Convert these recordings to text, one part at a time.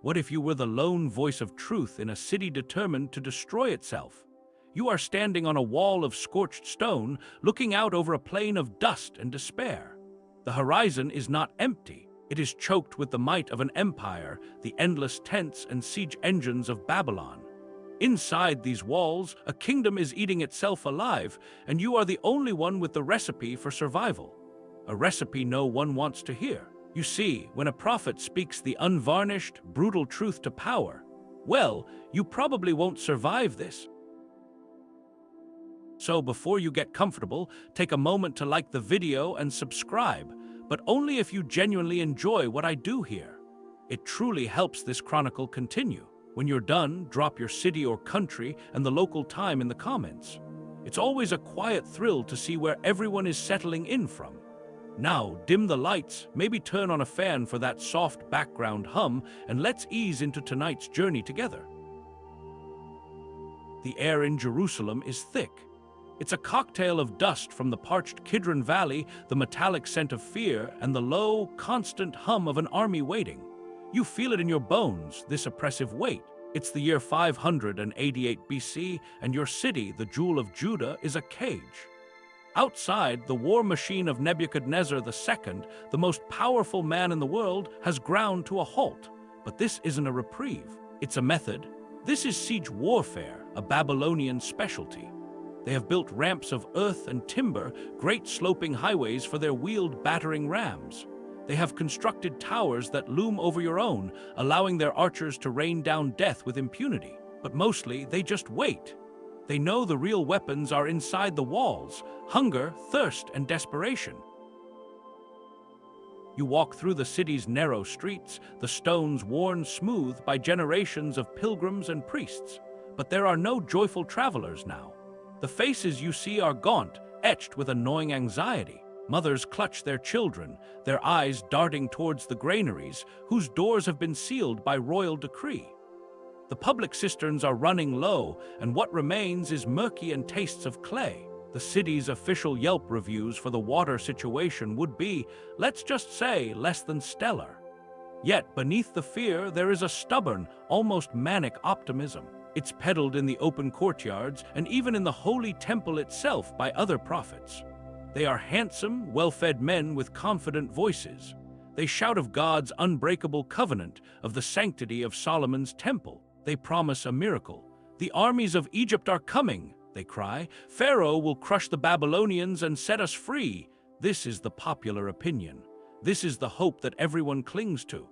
What if you were the lone voice of truth in a city determined to destroy itself? You are standing on a wall of scorched stone, looking out over a plain of dust and despair. The horizon is not empty. It is choked with the might of an empire, the endless tents and siege engines of Babylon. Inside these walls, a kingdom is eating itself alive, and you are the only one with the recipe for survival. A recipe no one wants to hear. You see, when a prophet speaks the unvarnished, brutal truth to power, well, you probably won't survive this. So before you get comfortable, take a moment to like the video and subscribe, but only if you genuinely enjoy what I do here. It truly helps this chronicle continue. When you're done, drop your city or country and the local time in the comments. It's always a quiet thrill to see where everyone is settling in from. Now, dim the lights, maybe turn on a fan for that soft background hum, and let's ease into tonight's journey together. The air in Jerusalem is thick. It's a cocktail of dust from the parched Kidron Valley, the metallic scent of fear, and the low, constant hum of an army waiting. You feel it in your bones, this oppressive weight. It's the year 588 BC, and your city, the jewel of Judah, is a cage. Outside, the war machine of Nebuchadnezzar II, the most powerful man in the world, has ground to a halt. But this isn't a reprieve. It's a method. This is siege warfare, a Babylonian specialty. They have built ramps of earth and timber, great sloping highways for their wheeled battering rams. They have constructed towers that loom over your own, allowing their archers to rain down death with impunity. But mostly, they just wait. They know the real weapons are inside the walls: hunger, thirst, and desperation. You walk through the city's narrow streets, the stones worn smooth by generations of pilgrims and priests. But there are no joyful travelers now. The faces you see are gaunt, etched with annoying anxiety. Mothers clutch their children, their eyes darting towards the granaries, whose doors have been sealed by royal decree. The public cisterns are running low, and what remains is murky and tastes of clay. The city's official Yelp reviews for the water situation would be, let's just say, less than stellar. Yet, beneath the fear, there is a stubborn, almost manic optimism. It's peddled in the open courtyards and even in the holy temple itself by other prophets. They are handsome, well-fed men with confident voices. They shout of God's unbreakable covenant, of the sanctity of Solomon's temple. They promise a miracle. The armies of Egypt are coming, they cry. Pharaoh will crush the Babylonians and set us free. This is the popular opinion. This is the hope that everyone clings to.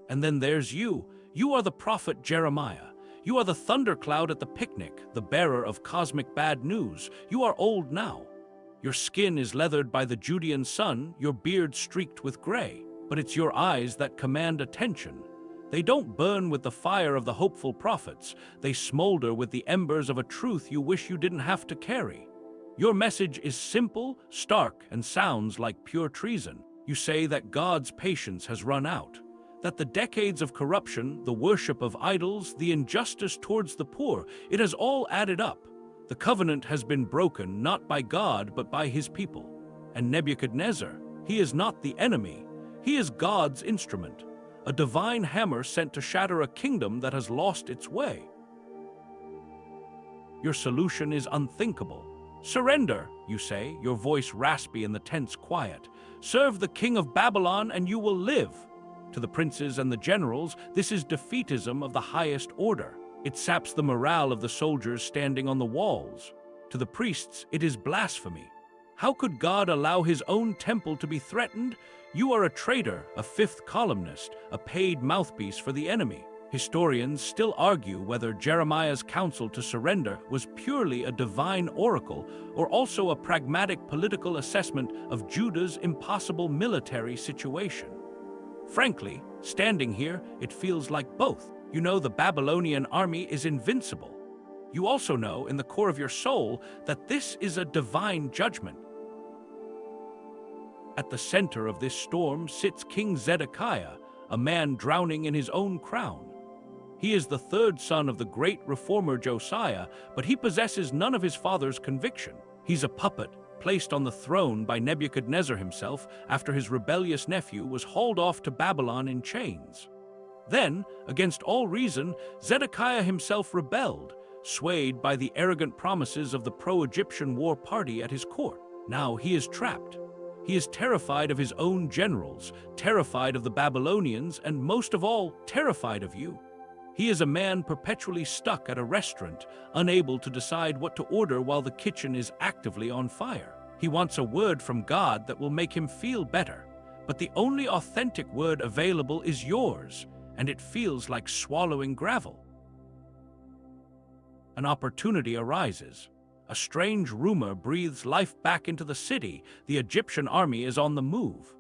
And then there's you. You are the prophet Jeremiah. You are the thundercloud at the picnic, the bearer of cosmic bad news. You are old now. Your skin is leathered by the Judean sun, your beard streaked with gray. But it's your eyes that command attention. They don't burn with the fire of the hopeful prophets. They smolder with the embers of a truth you wish you didn't have to carry. Your message is simple, stark, and sounds like pure treason. You say that God's patience has run out, that the decades of corruption, the worship of idols, the injustice towards the poor, it has all added up. The covenant has been broken not by God but by his people. And Nebuchadnezzar, he is not the enemy. He is God's instrument, a divine hammer sent to shatter a kingdom that has lost its way. Your solution is unthinkable. Surrender, you say, your voice raspy in the tense quiet. Serve the king of Babylon and you will live. To the princes and the generals, this is defeatism of the highest order. It saps the morale of the soldiers standing on the walls. To the priests, it is blasphemy. How could God allow his own temple to be threatened? You are a traitor, a fifth columnist, a paid mouthpiece for the enemy. Historians still argue whether Jeremiah's counsel to surrender was purely a divine oracle or also a pragmatic political assessment of Judah's impossible military situation. Frankly, standing here, it feels like both. You know the Babylonian army is invincible. You also know, in the core of your soul, that this is a divine judgment. At the center of this storm sits King Zedekiah, a man drowning in his own crown. He is the third son of the great reformer Josiah, but he possesses none of his father's conviction. He's a puppet, placed on the throne by Nebuchadnezzar himself after his rebellious nephew was hauled off to Babylon in chains. Then, against all reason, Zedekiah himself rebelled, swayed by the arrogant promises of the pro-Egyptian war party at his court. Now he is trapped. He is terrified of his own generals, terrified of the Babylonians, and most of all, terrified of you. He is a man perpetually stuck at a restaurant, unable to decide what to order while the kitchen is actively on fire. He wants a word from God that will make him feel better, but the only authentic word available is yours, and it feels like swallowing gravel. An opportunity arises. A strange rumor breathes life back into the city. The Egyptian army is on the move.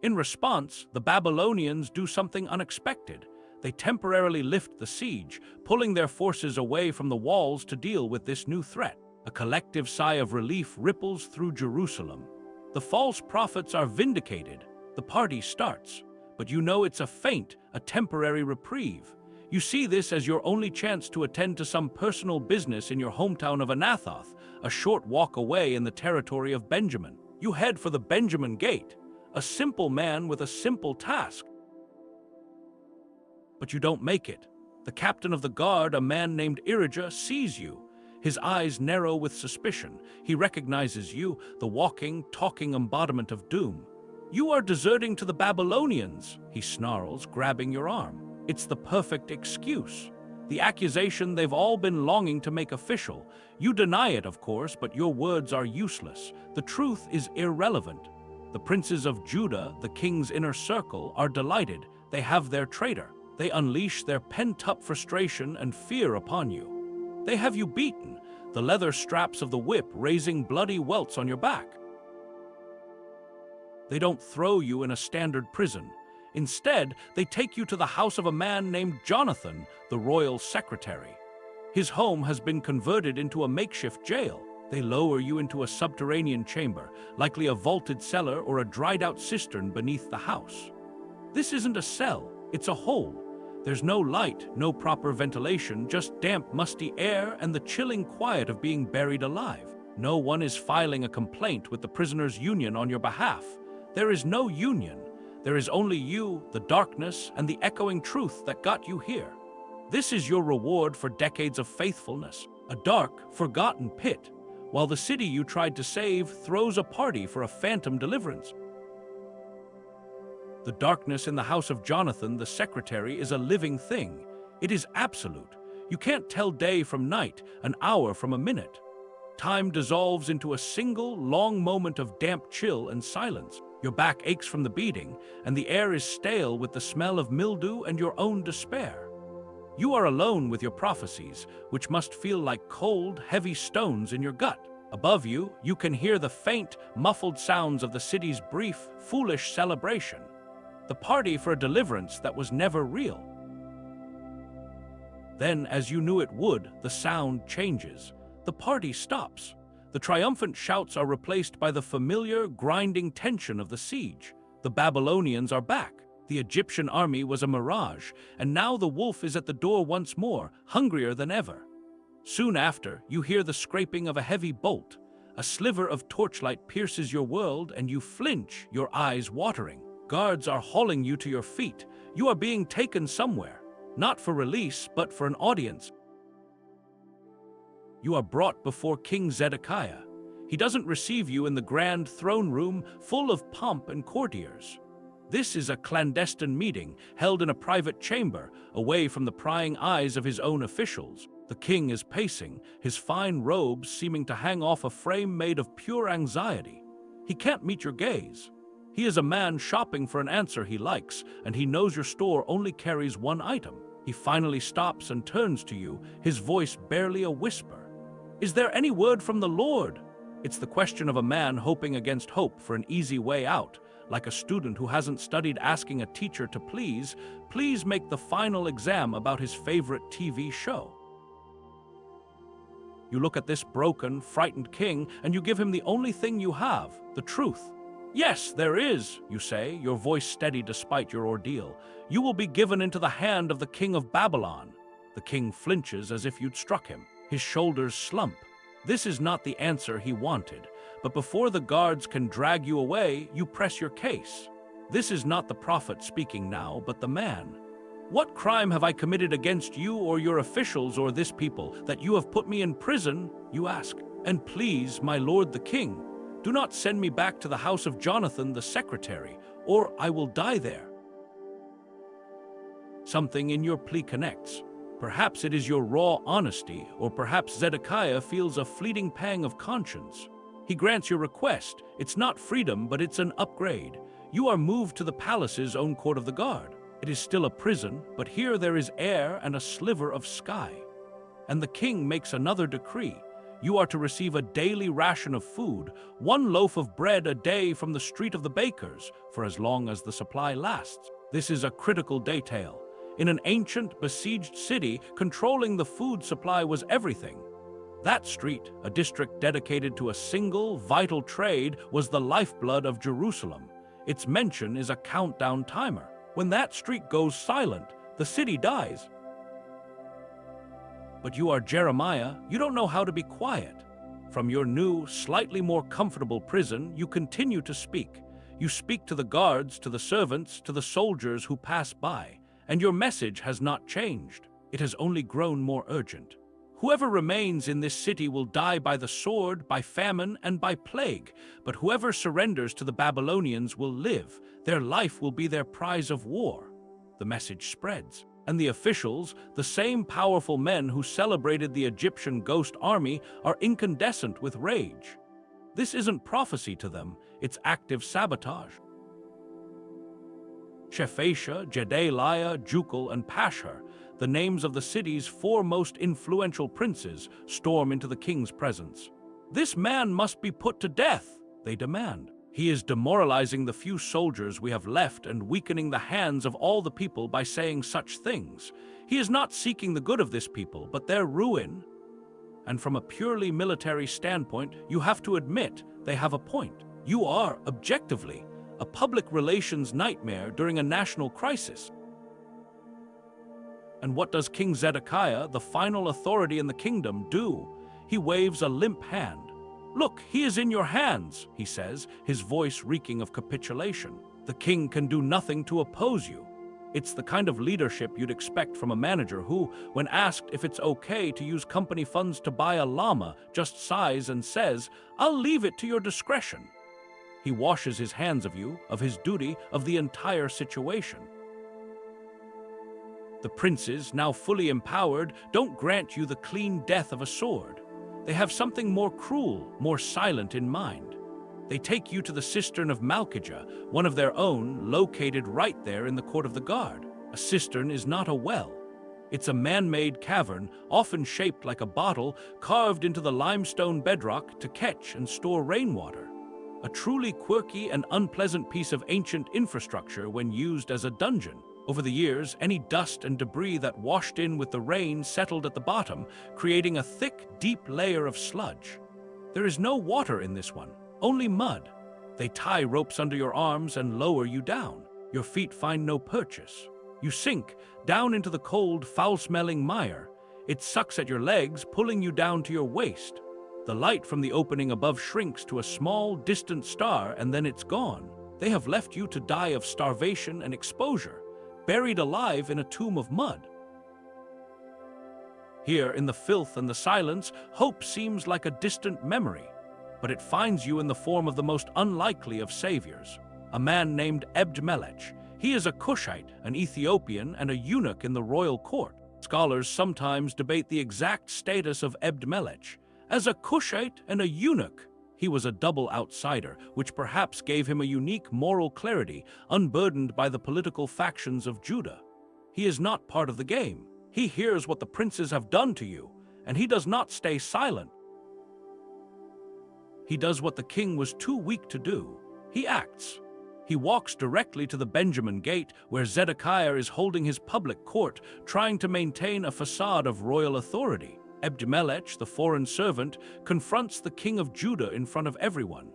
In response, the Babylonians do something unexpected. They temporarily lift the siege, pulling their forces away from the walls to deal with this new threat. A collective sigh of relief ripples through Jerusalem. The false prophets are vindicated. The party starts. But you know it's a feint, a temporary reprieve. You see this as your only chance to attend to some personal business in your hometown of Anathoth, a short walk away in the territory of Benjamin. You head for the Benjamin Gate, a simple man with a simple task. But you don't make it. The captain of the guard, a man named Irijah, sees you. His eyes narrow with suspicion. He recognizes you, the walking, talking embodiment of doom. You are deserting to the Babylonians, he snarls, grabbing your arm. It's the perfect excuse. The accusation they've all been longing to make official. You deny it, of course, but your words are useless. The truth is irrelevant. The princes of Judah, the king's inner circle, are delighted. They have their traitor. They unleash their pent-up frustration and fear upon you. They have you beaten, the leather straps of the whip raising bloody welts on your back. They don't throw you in a standard prison. Instead, they take you to the house of a man named Jonathan, the royal secretary. His home has been converted into a makeshift jail. They lower you into a subterranean chamber, likely a vaulted cellar or a dried-out cistern beneath the house. This isn't a cell, it's a hole. There's no light, no proper ventilation, just damp, musty air and the chilling quiet of being buried alive. No one is filing a complaint with the prisoners' union on your behalf. There is no union. There is only you, the darkness, and the echoing truth that got you here. This is your reward for decades of faithfulness, a dark, forgotten pit, while the city you tried to save throws a party for a phantom deliverance. The darkness in the house of Jonathan, the secretary, is a living thing. It is absolute. You can't tell day from night, an hour from a minute. Time dissolves into a single, long moment of damp chill and silence. Your back aches from the beating, and the air is stale with the smell of mildew and your own despair. You are alone with your prophecies, which must feel like cold, heavy stones in your gut. Above you, you can hear the faint, muffled sounds of the city's brief, foolish celebration. The party for a deliverance that was never real. Then, as you knew it would, the sound changes. The party stops. The triumphant shouts are replaced by the familiar, grinding tension of the siege. The Babylonians are back. The Egyptian army was a mirage, and now the wolf is at the door once more, hungrier than ever. Soon after, you hear the scraping of a heavy bolt. A sliver of torchlight pierces your world, and you flinch, your eyes watering. Guards are hauling you to your feet. You are being taken somewhere, not for release, but for an audience. You are brought before King Zedekiah. He doesn't receive you in the grand throne room full of pomp and courtiers. This is a clandestine meeting held in a private chamber, away from the prying eyes of his own officials. The king is pacing, his fine robes seeming to hang off a frame made of pure anxiety. He can't meet your gaze. He is a man shopping for an answer he likes, and he knows your store only carries one item. He finally stops and turns to you, his voice barely a whisper. Is there any word from the Lord? It's the question of a man hoping against hope for an easy way out, like a student who hasn't studied asking a teacher to please make the final exam about his favorite TV show. You look at this broken, frightened king, and you give him the only thing you have, the truth. Yes, there is, you say, your voice steady despite your ordeal. You will be given into the hand of the king of Babylon. The king flinches as if you'd struck him. His shoulders slump. This is not the answer he wanted, but before the guards can drag you away, you press your case. This is not the prophet speaking now, but the man. What crime have I committed against you or your officials or this people, that you have put me in prison, you ask? And please, my lord the king, do not send me back to the house of Jonathan the secretary, or I will die there. Something in your plea connects. Perhaps it is your raw honesty, or perhaps Zedekiah feels a fleeting pang of conscience. He grants your request. It's not freedom, but it's an upgrade. You are moved to the palace's own court of the guard. It is still a prison, but here there is air and a sliver of sky. And the king makes another decree. You are to receive a daily ration of food, 1 loaf of bread a day from the street of the bakers, for as long as the supply lasts. This is a critical detail. In an ancient, besieged city, controlling the food supply was everything. That street, a district dedicated to a single, vital trade, was the lifeblood of Jerusalem. Its mention is a countdown timer. When that street goes silent, the city dies. But you are Jeremiah. You don't know how to be quiet. From your new, slightly more comfortable prison, you continue to speak. You speak to the guards, to the servants, to the soldiers who pass by. And your message has not changed. It has only grown more urgent. Whoever remains in this city will die by the sword, by famine, and by plague. But whoever surrenders to the Babylonians will live. Their life will be their prize of war. The message spreads. And the officials, the same powerful men who celebrated the Egyptian ghost army, are incandescent with rage. This isn't prophecy to them, it's active sabotage. Shephatiah, Gedaliah, Jukal, and Pashur, the names of the city's 4 most influential princes, storm into the king's presence. This man must be put to death, they demand. He is demoralizing the few soldiers we have left and weakening the hands of all the people by saying such things. He is not seeking the good of this people, but their ruin. And from a purely military standpoint, you have to admit they have a point. You are, objectively, a public relations nightmare during a national crisis. And what does King Zedekiah, the final authority in the kingdom, do? He waves a limp hand. Look, he is in your hands, he says, his voice reeking of capitulation. The king can do nothing to oppose you. It's the kind of leadership you'd expect from a manager who, when asked if it's okay to use company funds to buy a llama, just sighs and says, "I'll leave it to your discretion." He washes his hands of you, of his duty, of the entire situation. The princes, now fully empowered, don't grant you the clean death of a sword. They have something more cruel, more silent in mind. They take you to the cistern of Malchijah, one of their own, located right there in the court of the guard. A cistern is not a well. It's a man-made cavern, often shaped like a bottle, carved into the limestone bedrock to catch and store rainwater. A truly quirky and unpleasant piece of ancient infrastructure when used as a dungeon. Over the years, any dust and debris that washed in with the rain settled at the bottom, creating a thick, deep layer of sludge. There is no water in this one, only mud. They tie ropes under your arms and lower you down. Your feet find no purchase. You sink down into the cold, foul-smelling mire. It sucks at your legs, pulling you down to your waist. The light from the opening above shrinks to a small, distant star, and then it's gone. They have left you to die of starvation and exposure, buried alive in a tomb of mud. Here, in the filth and the silence, hope seems like a distant memory, but it finds you in the form of the most unlikely of saviors, a man named Ebed-Melech. He is a Cushite, an Ethiopian, and a eunuch in the royal court. Scholars sometimes debate the exact status of Ebed-Melech. As a Cushite and a eunuch, he was a double outsider, which perhaps gave him a unique moral clarity, unburdened by the political factions of Judah. He is not part of the game. He hears what the princes have done to you, and he does not stay silent. He does what the king was too weak to do. He acts. He walks directly to the Benjamin Gate, where Zedekiah is holding his public court, trying to maintain a facade of royal authority. Ebed-Melech, the foreign servant, confronts the king of Judah in front of everyone.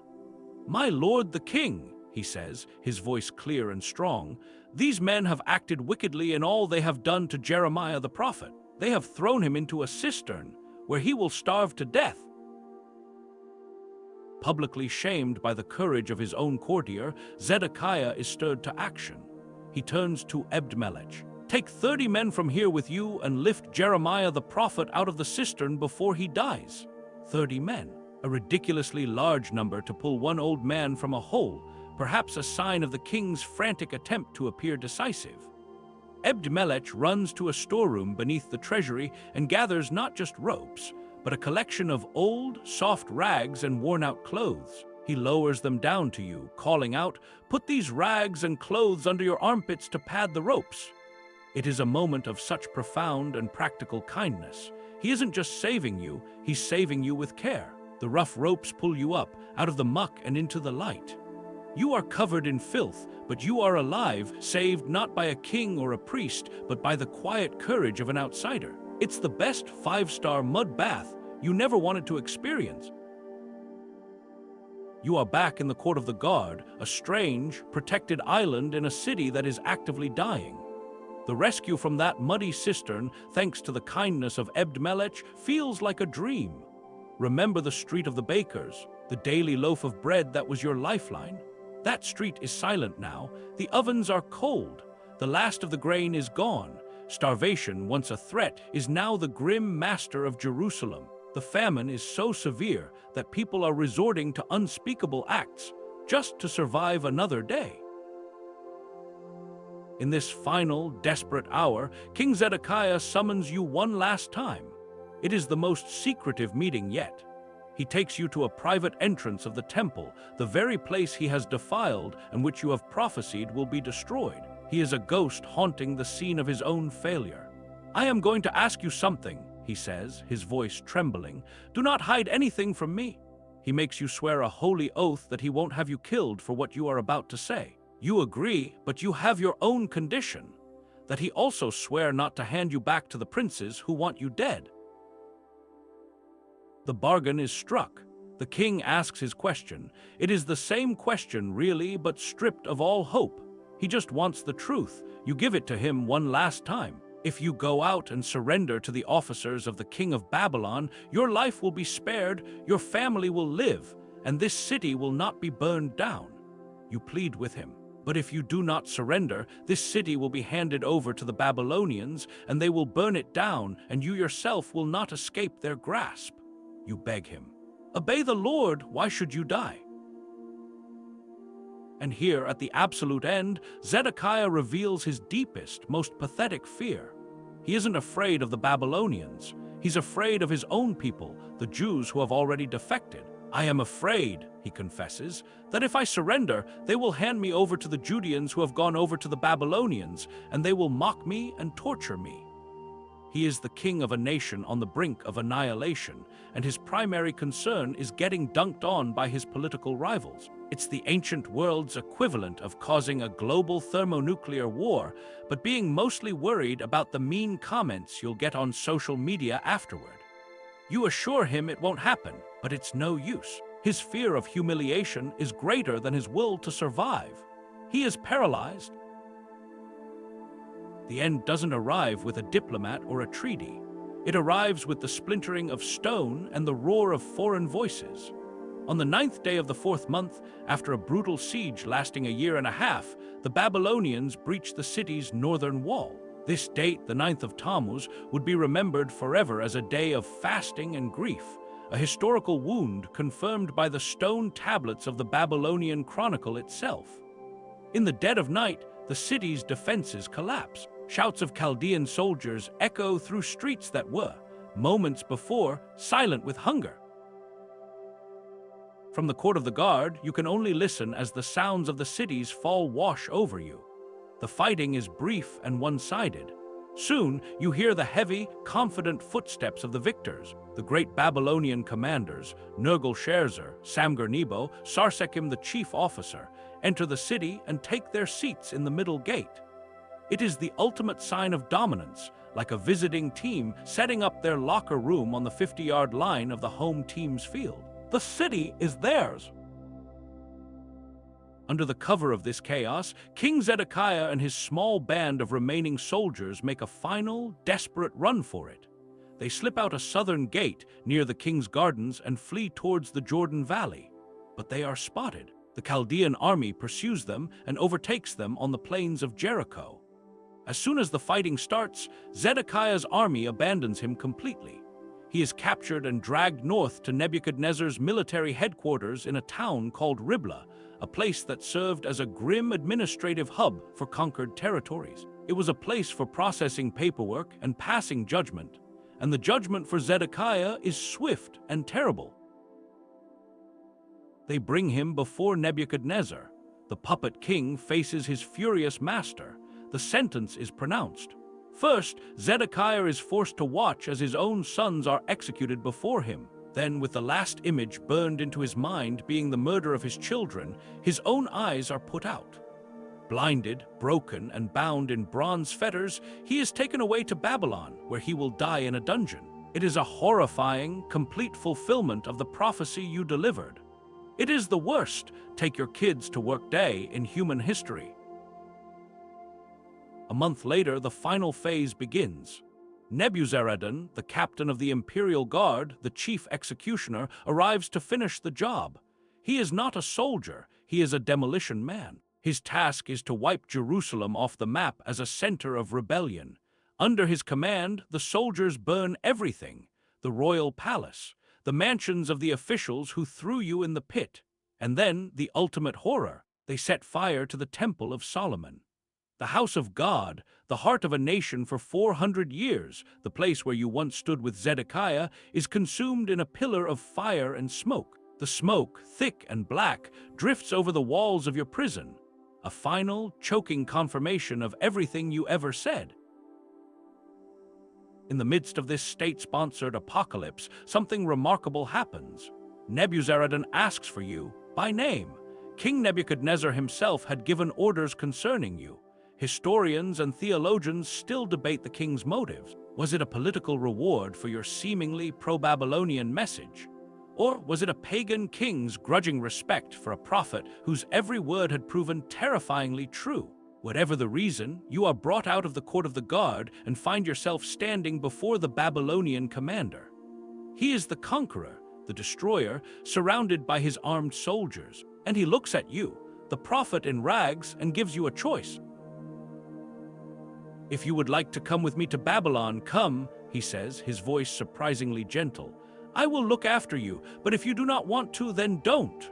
"My lord the king," he says, his voice clear and strong, "these men have acted wickedly in all they have done to Jeremiah the prophet. They have thrown him into a cistern, where he will starve to death." Publicly shamed by the courage of his own courtier, Zedekiah is stirred to action. He turns to Ebed-melech. "Take 30 men from here with you and lift Jeremiah the prophet out of the cistern before he dies." 30 men, a ridiculously large number to pull one old man from a hole, perhaps a sign of the king's frantic attempt to appear decisive. Ebed-melech runs to a storeroom beneath the treasury and gathers not just ropes, but a collection of old, soft rags and worn-out clothes. He lowers them down to you, calling out, "Put these rags and clothes under your armpits to pad the ropes." It is a moment of such profound and practical kindness. He isn't just saving you, he's saving you with care. The rough ropes pull you up, out of the muck and into the light. You are covered in filth, but you are alive, saved not by a king or a priest, but by the quiet courage of an outsider. It's the best 5-star mud bath you never wanted to experience. You are back in the court of the guard, a strange, protected island in a city that is actively dying. The rescue from that muddy cistern, thanks to the kindness of Ebed-melech, feels like a dream. Remember the street of the bakers, the daily loaf of bread that was your lifeline? That street is silent now. The ovens are cold. The last of the grain is gone. Starvation, once a threat, is now the grim master of Jerusalem. The famine is so severe that people are resorting to unspeakable acts just to survive another day. In this final, desperate hour, King Zedekiah summons you one last time. It is the most secretive meeting yet. He takes you to a private entrance of the temple, the very place he has defiled and which you have prophesied will be destroyed. He is a ghost haunting the scene of his own failure. "I am going to ask you something," he says, his voice trembling. "Do not hide anything from me." He makes you swear a holy oath that he won't have you killed for what you are about to say. You agree, but you have your own condition, that he also swear not to hand you back to the princes who want you dead. The bargain is struck. The king asks his question. It is the same question, really, but stripped of all hope. He just wants the truth. You give it to him one last time. If you go out and surrender to the officers of the king of Babylon, your life will be spared, your family will live, and this city will not be burned down. You plead with him. But if you do not surrender, this city will be handed over to the Babylonians, and they will burn it down, and you yourself will not escape their grasp. You beg him. "Obey the Lord, why should you die?" And here, at the absolute end, Zedekiah reveals his deepest, most pathetic fear. He isn't afraid of the Babylonians. He's afraid of his own people, the Jews who have already defected. "I am afraid," he confesses, "that if I surrender, they will hand me over to the Judeans who have gone over to the Babylonians, and they will mock me and torture me." He is the king of a nation on the brink of annihilation, and his primary concern is getting dunked on by his political rivals. It's the ancient world's equivalent of causing a global thermonuclear war, but being mostly worried about the mean comments you'll get on social media afterward. You assure him it won't happen, but it's no use. His fear of humiliation is greater than his will to survive. He is paralyzed. The end doesn't arrive with a diplomat or a treaty. It arrives with the splintering of stone and the roar of foreign voices. On the 9th day of the 4th month, after a brutal siege lasting a year and a half, the Babylonians breached the city's northern wall. This date, the 9th of Tammuz, would be remembered forever as a day of fasting and grief, a historical wound confirmed by the stone tablets of the Babylonian Chronicle itself. In the dead of night, the city's defenses collapse. Shouts of Chaldean soldiers echo through streets that were, moments before, silent with hunger. From the court of the guard, you can only listen as the sounds of the city's fall wash over you. The fighting is brief and one-sided. Soon, you hear the heavy, confident footsteps of the victors, the great Babylonian commanders, Nergal-Sharezer, Samgar-Nebo, Sarsekim the chief officer, enter the city and take their seats in the middle gate. It is the ultimate sign of dominance, like a visiting team setting up their locker room on the 50-yard line of the home team's field. The city is theirs. Under the cover of this chaos, King Zedekiah and his small band of remaining soldiers make a final, desperate run for it. They slip out a southern gate near the king's gardens and flee towards the Jordan Valley. But they are spotted. The Chaldean army pursues them and overtakes them on the plains of Jericho. As soon as the fighting starts, Zedekiah's army abandons him completely. He is captured and dragged north to Nebuchadnezzar's military headquarters in a town called Riblah, a place that served as a grim administrative hub for conquered territories. It was a place for processing paperwork and passing judgment, and the judgment for Zedekiah is swift and terrible. They bring him before Nebuchadnezzar. The puppet king faces his furious master. The sentence is pronounced. First, Zedekiah is forced to watch as his own sons are executed before him. Then, with the last image burned into his mind being the murder of his children, his own eyes are put out. Blinded, broken, and bound in bronze fetters, he is taken away to Babylon, where he will die in a dungeon. It is a horrifying, complete fulfillment of the prophecy you delivered. It is the worst, take your kids to work day in human history. A month later, the final phase begins. Nebuzaradan, the captain of the Imperial Guard, the chief executioner, arrives to finish the job. He is not a soldier, he is a demolition man. His task is to wipe Jerusalem off the map as a center of rebellion. Under his command, the soldiers burn everything: the royal palace, the mansions of the officials who threw you in the pit, and then, the ultimate horror, they set fire to the Temple of Solomon. The house of God, the heart of a nation for 400 years, the place where you once stood with Zedekiah, is consumed in a pillar of fire and smoke. The smoke, thick and black, drifts over the walls of your prison, a final, choking confirmation of everything you ever said. In the midst of this state-sponsored apocalypse, something remarkable happens. Nebuzaradan asks for you, by name. King Nebuchadnezzar himself had given orders concerning you. Historians and theologians still debate the king's motives. Was it a political reward for your seemingly pro-Babylonian message? Or was it a pagan king's grudging respect for a prophet whose every word had proven terrifyingly true? Whatever the reason, you are brought out of the court of the guard and find yourself standing before the Babylonian commander. He is the conqueror, the destroyer, surrounded by his armed soldiers, and he looks at you, the prophet in rags, and gives you a choice. If you would like to come with me to Babylon, come, he says, his voice surprisingly gentle. I will look after you, but if you do not want to, then don't.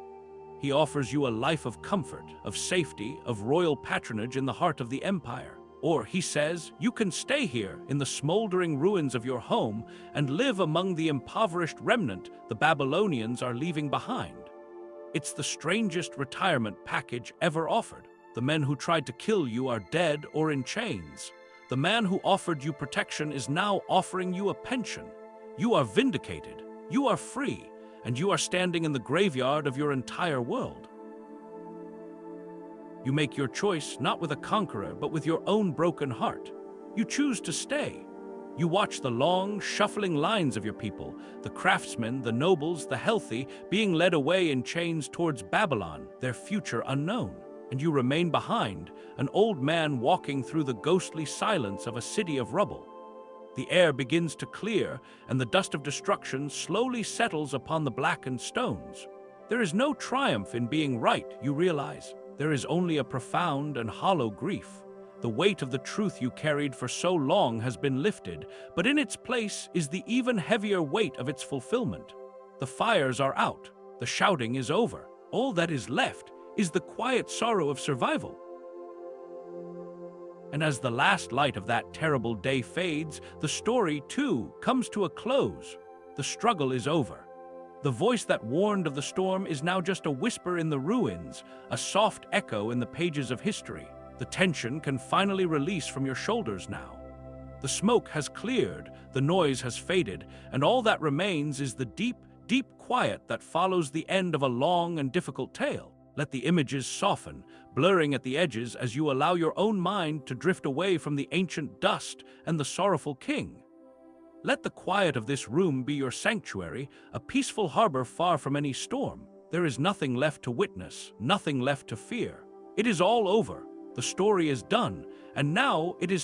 He offers you a life of comfort, of safety, of royal patronage in the heart of the empire. Or, he says, you can stay here in the smoldering ruins of your home and live among the impoverished remnant the Babylonians are leaving behind. It's the strangest retirement package ever offered. The men who tried to kill you are dead or in chains. The man who offered you protection is now offering you a pension. You are vindicated, you are free, and you are standing in the graveyard of your entire world. You make your choice not with a conqueror, but with your own broken heart. You choose to stay. You watch the long, shuffling lines of your people, the craftsmen, the nobles, the healthy, being led away in chains towards Babylon, their future unknown. And you remain behind, an old man walking through the ghostly silence of a city of rubble. The air begins to clear, and the dust of destruction slowly settles upon the blackened stones. There is no triumph in being right, you realize. There is only a profound and hollow grief. The weight of the truth you carried for so long has been lifted, but in its place is the even heavier weight of its fulfillment. The fires are out. The shouting is over. All that is left is the quiet sorrow of survival. And as the last light of that terrible day fades, the story, too, comes to a close. The struggle is over. The voice that warned of the storm is now just a whisper in the ruins, a soft echo in the pages of history. The tension can finally release from your shoulders now. The smoke has cleared, the noise has faded, and all that remains is the deep, deep quiet that follows the end of a long and difficult tale. Let the images soften, blurring at the edges as you allow your own mind to drift away from the ancient dust and the sorrowful king. Let the quiet of this room be your sanctuary, a peaceful harbor far from any storm. There is nothing left to witness, nothing left to fear. It is all over. The story is done, and now it is